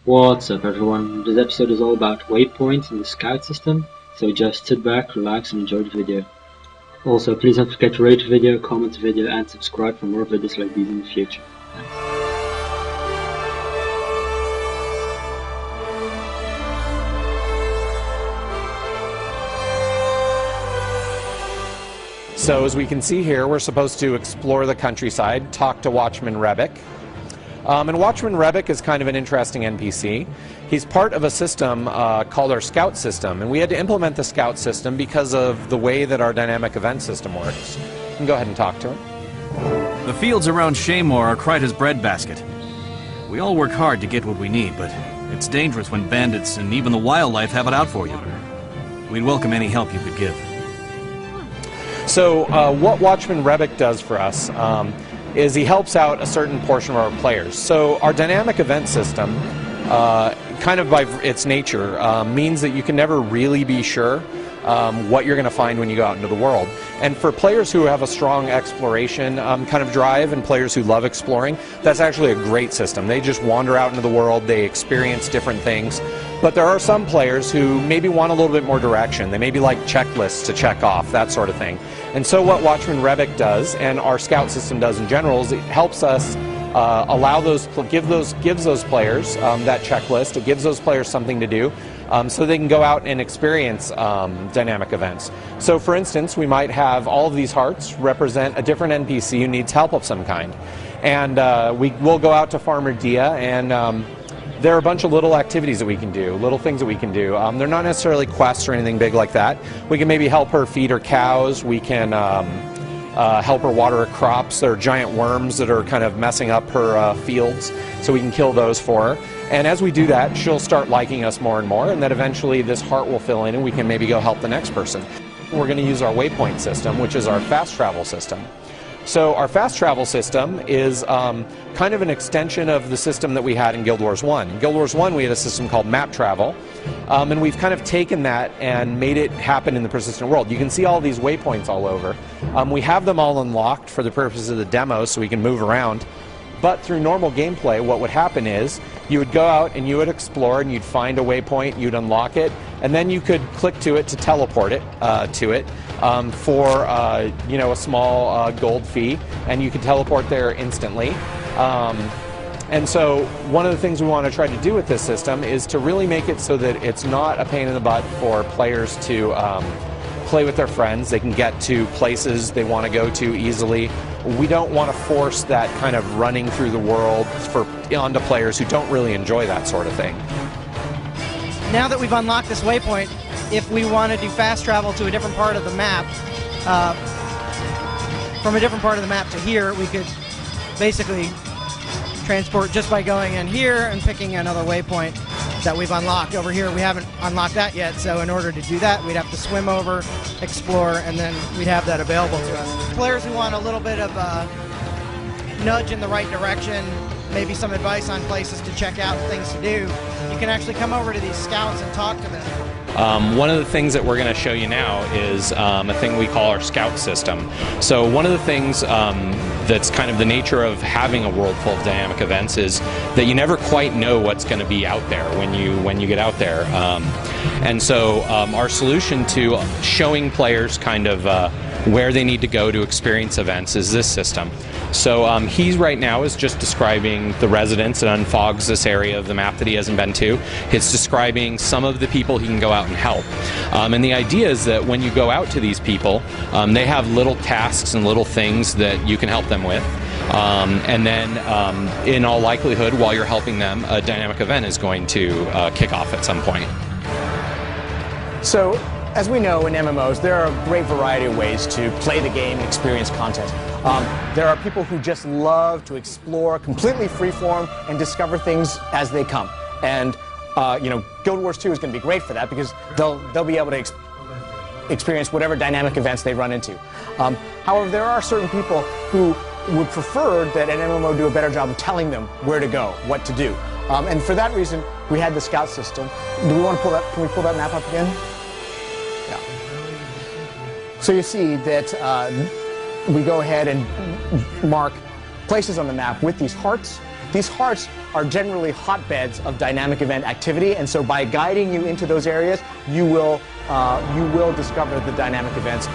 What's up everyone, this episode is all about waypoints in the scout system, so just sit back, relax and enjoy the video. Also, please don't forget to rate the video, comment the video and subscribe for more videos like these in the future. Thanks. So as we can see here, we're supposed to explore the countryside, talk to Watchman Rebick. And Watchman Rebick is kind of an interesting NPC. He's part of a system called our Scout system, and we had to implement the Scout system because of the way that our dynamic event system works. You can go ahead and talk to him. The fields around Shaymore are Kryta's breadbasket. We all work hard to get what we need, but it's dangerous when bandits and even the wildlife have it out for you. We'd welcome any help you could give. So what Watchman Rebick does for us is he helps out a certain portion of our players. So our dynamic event system, kind of by its nature, means that you can never really be sure what you're going to find when you go out into the world. And for players who have a strong exploration kind of drive and players who love exploring, that's actually a great system. They just wander out into the world, they experience different things. But there are some players who maybe want a little bit more direction. They maybe like checklists to check off, that sort of thing. And so what Watchman Rebick does, and our Scout system does in general, is it helps us gives those players that checklist. It gives those players something to do, so they can go out and experience dynamic events. So for instance, we might have all of these hearts represent a different NPC who needs help of some kind. And we'll go out to Farmer Dia, and there are a bunch of little activities that we can do, little things that we can do. They're not necessarily quests or anything big like that. We can maybe help her feed her cows. We can help her water her crops. There are giant worms that are kind of messing up her fields, so we can kill those for her. And as we do that, she'll start liking us more and more, and then eventually this heart will fill in and we can maybe go help the next person. We're going to use our waypoint system, which is our fast travel system. So our fast travel system is kind of an extension of the system that we had in Guild Wars 1. In Guild Wars 1 we had a system called map travel, and we've kind of taken that and made it happen in the persistent world. You can see all these waypoints all over. We have them all unlocked for the purpose of the demo so we can move around. But through normal gameplay, what would happen is you would go out and you would explore and you'd find a waypoint, you'd unlock it, and then you could click to it to teleport it to it for you know, a small gold fee, and you could teleport there instantly. And so one of the things we want to try to do with this system is to really make it so that it's not a pain in the butt for players to play with their friends. They can get to places they want to go to easily. We don't want to force that kind of running through the world onto players who don't really enjoy that sort of thing. Now that we've unlocked this waypoint, if we want to do fast travel to a different part of the map, from a different part of the map to here, we could basically transport just by going in here and picking another waypoint that we've unlocked. Over here we haven't unlocked that yet, so in order to do that we'd have to swim over, explore, and then we'd have that available to us. Players who want a little bit of a nudge in the right direction, maybe some advice on places to check out, things to do, you can actually come over to these scouts and talk to them. One of the things that we're going to show you now is a thing we call our Scout system. So one of the things that's kind of the nature of having a world full of dynamic events is that you never quite know what's going to be out there when you get out there. And so our solution to showing players kind of where they need to go to experience events is this system. So he right now is just describing the residents and unfogs this area of the map that he hasn't been to. It's describing some of the people he can go out and help. And the idea is that when you go out to these people, they have little tasks and little things that you can help them with. And then in all likelihood, while you're helping them, a dynamic event is going to kick off at some point. So, as we know in MMOs, there are a great variety of ways to play the game and experience content. There are people who just love to explore completely freeform and discover things as they come. And you know, Guild Wars 2 is going to be great for that because they'll be able to experience whatever dynamic events they run into. However, there are certain people who would prefer that an MMO do a better job of telling them where to go, what to do. And for that reason, we had the Scout system. Do we want to pull that? Can we pull that map up again? Yeah. So you see that we go ahead and mark places on the map with these hearts, These hearts are generally hotbeds of dynamic event activity, and so by guiding you into those areas, you will discover the dynamic events.